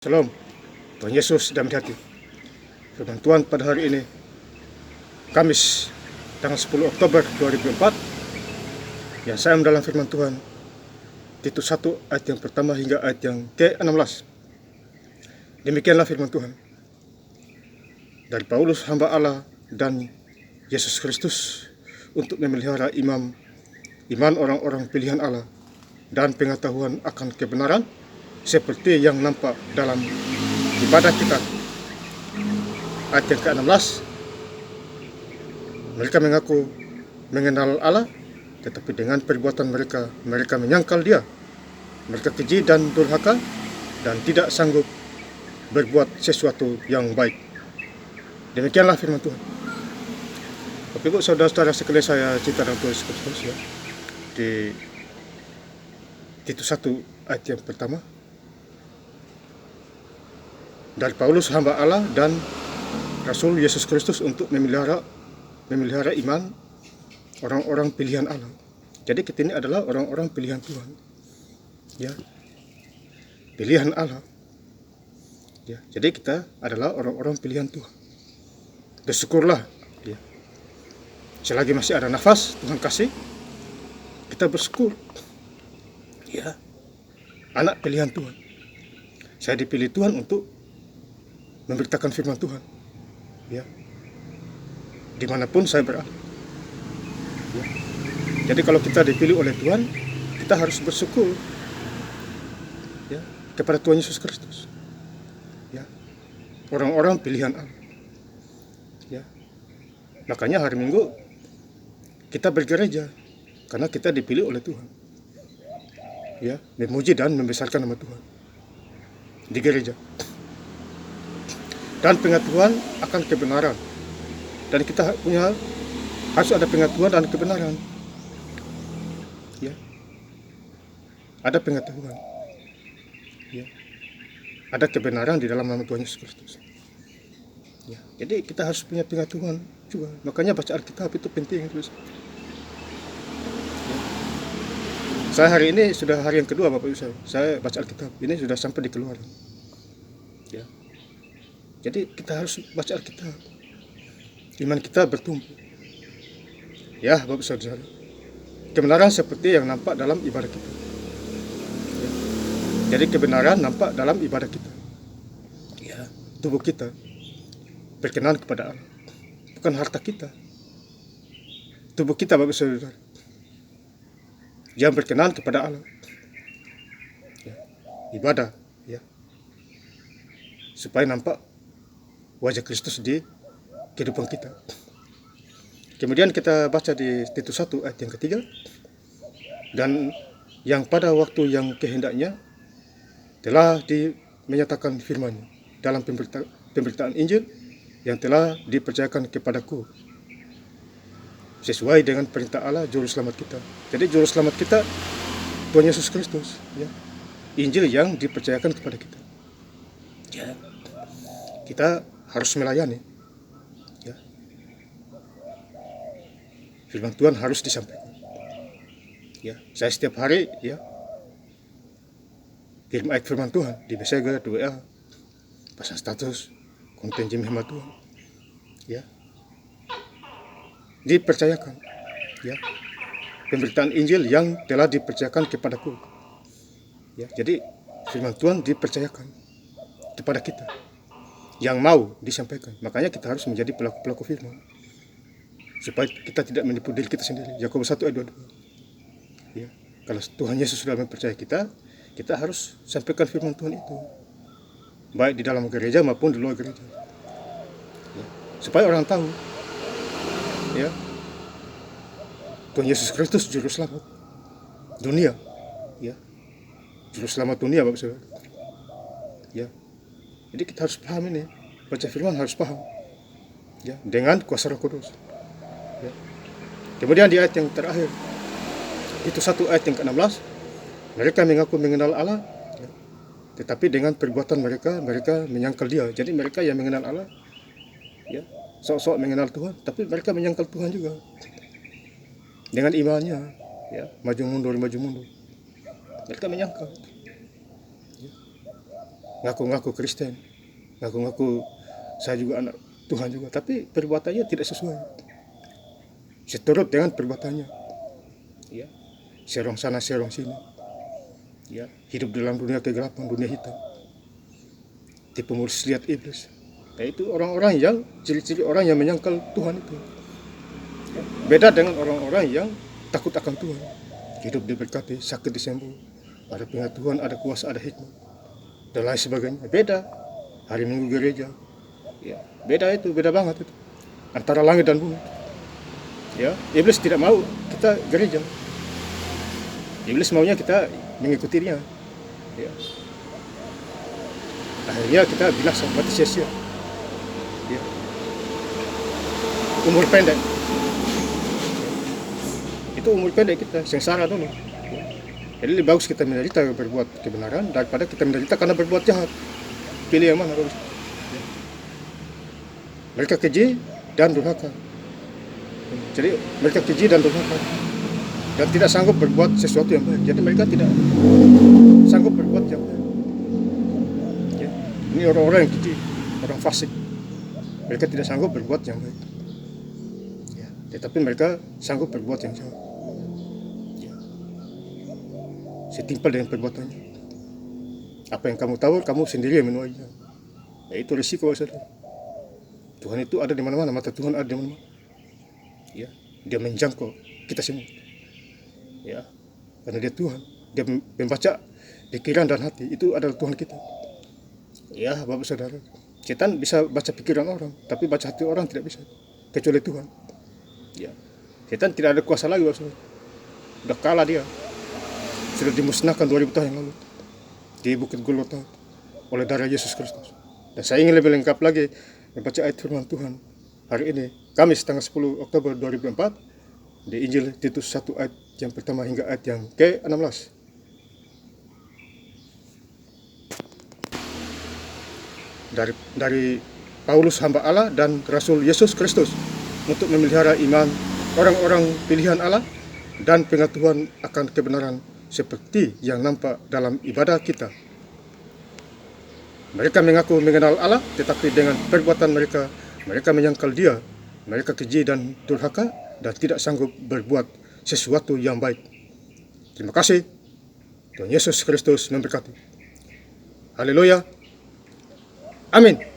Shalom, Tuhan Yesus dalam hati. Firman Tuhan pada hari ini, Kamis, tanggal 10 Oktober 2004, yang saya dalam firman Tuhan, Titus 1 ayat yang pertama hingga ayat yang ke-16. Demikianlah firman Tuhan. Dari Paulus, hamba Allah dan Yesus Kristus, untuk memelihara iman orang-orang pilihan Allah dan pengetahuan akan kebenaran, seperti yang nampak dalam ibadah kita. Ayat yang ke-16, mereka mengaku mengenal Allah, tetapi dengan perbuatan mereka menyangkal Dia. Mereka keji dan durhaka dan tidak sanggup berbuat sesuatu yang baik. Demikianlah firman Tuhan. Bapak Ibu saudara-saudara sekalian saya cinta dan Tuhan Yesus Kristus, ya, di Titus 1 ayat yang pertama. Dari Paulus, hamba Allah dan Rasul Yesus Kristus, untuk memelihara iman orang-orang pilihan Allah. Jadi kita ini adalah orang-orang pilihan Tuhan, ya, pilihan Allah, ya. Jadi kita adalah orang-orang pilihan Tuhan. Bersyukurlah, ya, selagi masih ada nafas Tuhan kasih, kita bersyukur, ya, anak pilihan Tuhan. Saya dipilih Tuhan untuk memberitakan firman Tuhan, ya, dimanapun saya berada, ya. Jadi kalau kita dipilih oleh Tuhan, kita harus bersyukur, ya, kepada Tuhan Yesus Kristus, ya, orang-orang pilihan Allah, ya. Makanya hari Minggu kita bergereja karena kita dipilih oleh Tuhan, ya, memuji dan membesarkan nama Tuhan di gereja. Dan pengetahuan akan kebenaran. Dan kita harus ada pengetahuan dan kebenaran, ya. Ada pengetahuan, ya. Ada kebenaran di dalam nama Tuhan Yesus Kristus, ya. Jadi kita harus punya pengetahuan juga. Makanya baca Alkitab itu penting, terus. Ya. Saya hari ini sudah hari yang kedua, Bapak Ibu, saya baca Alkitab. Ini sudah sampai di Keluaran, ya. Jadi kita harus baca Alkitab. Iman kita bertumbuh, ya, Bapak Saudara. Kebenaran seperti yang nampak dalam ibadah kita, ya. Jadi kebenaran nampak dalam ibadah kita, ya. Tubuh kita berkenan kepada Allah, bukan harta kita. Tubuh kita, Bapak Saudara, yang berkenan kepada Allah, ya. Ibadah, ya, supaya nampak wajah Kristus di kehidupan kita. Kemudian kita baca di Titus 1 ayat yang ketiga. Dan yang pada waktu yang kehendaknya telah menyatakan firman-Nya dalam pemberitaan Injil yang telah dipercayakan kepadaku, sesuai dengan perintah Allah juru selamat kita. Jadi juru selamat kita Tuhan Yesus Kristus, ya. Injil yang dipercayakan kepada kita, ya. Kita harus melayani, ya. Firman Tuhan harus disampaikan, ya. Saya setiap hari, ya, kirim ayat firman Tuhan di Messenger, di WA, pasang status konten Jemaat Tuhan, ya. Dipercayakan, ya, pemberitaan Injil yang telah dipercayakan kepadaku, ya. Jadi firman Tuhan dipercayakan kepada kita yang mau disampaikan. Makanya kita harus menjadi pelaku-pelaku firman, supaya kita tidak menipu diri kita sendiri. Yakobus 1 ayat 22, ya. Kalau Tuhan Yesus sudah mempercayai kita, kita harus sampaikan firman Tuhan itu, baik di dalam gereja maupun di luar gereja, ya. Supaya orang tahu, ya, Tuhan Yesus Kristus juru selamat dunia, ya, juru selamat dunia, Bapak Saudara, ya. Jadi kita harus paham ini, baca firman harus paham, ya, dengan kuasa Roh Kudus, ya. Kemudian di ayat yang terakhir, itu 1 ayat yang ke-16, mereka mengaku mengenal Allah, ya, tetapi dengan perbuatan mereka menyangkal Dia. Jadi mereka yang mengenal Allah, ya, sok-sok mengenal Tuhan, tapi mereka menyangkal Tuhan juga dengan imannya, ya, maju mundur. Mereka menyangkal, ya. ngaku-ngaku Kristen, ngaku-ngaku saya juga anak Tuhan juga, tapi perbuatannya tidak sesuai. Seturut dengan perbuatannya. Ya, serong sana serong sini. Ya, hidup dalam dunia kegelapan, dunia hitam. Tipu muslihat iblis. Itu orang-orang yang ciri-ciri orang yang menyangkal Tuhan itu. Ya, beda dengan orang-orang yang takut akan Tuhan. Hidup diberkati, sakit disembuh, ada pengetahuan, ada kuasa, ada hikmah, dan lain sebagainya. Beda. Hari Minggu gereja. Ya, beda itu, beda banget itu. Antara langit dan bumi. Ya, iblis tidak mau kita gereja. Iblis maunya kita mengikutinya. Ya. Akhirnya kita binasa, mati sia-sia. Ya. Umur pendek. Itu umur pendek kita, sengsara dulu. Ya. Jadi lebih bagus kita menderita berbuat kebenaran daripada kita menderita karena berbuat jahat. Pilih yang mana bagus? Ya. Mereka keji dan durhaka. Jadi mereka keji dan durhaka dan tidak sanggup berbuat sesuatu yang baik. Jadi mereka tidak sanggup berbuat yang baik. Ya. Ini orang-orang yang keji, orang fasik. Mereka tidak sanggup berbuat yang baik. Ya. Tetapi mereka sanggup berbuat yang jahat. Ya. Setimpal dengan perbuatannya. Apa yang kamu tahu, kamu sendiri yang menuainya. Ya, itu risiko, saudara. Tuhan itu ada di mana-mana, mata Tuhan ada di mana-mana. Ya, dia menjangkau kita semua. Ya, karena dia Tuhan, dia membaca pikiran dan hati, itu adalah Tuhan kita. Ya, Bapak Saudara, setan bisa baca pikiran orang, tapi baca hati orang tidak bisa, kecuali Tuhan. Ya, setan tidak ada kuasa lagi, Bapak Saudara. Sudah kalah dia, sudah dimusnahkan 2000 tahun yang lalu di Bukit Golgota oleh darah Yesus Kristus. Dan saya ingin lebih lengkap lagi membaca ayat firman Tuhan hari ini, Kamis tanggal 10 Oktober 2004 di Injil Titus 1 ayat yang pertama hingga ayat yang ke-16. Dari Paulus hamba Allah dan Rasul Yesus Kristus untuk memelihara iman orang-orang pilihan Allah dan pengetahuan akan kebenaran seperti yang nampak dalam ibadah kita. Mereka mengaku mengenal Allah, tetapi dengan perbuatan mereka menyangkal Dia. Mereka keji dan durhaka dan tidak sanggup berbuat sesuatu yang baik. Terima kasih. Tuhan Yesus Kristus memberkati. Haleluya. Amin.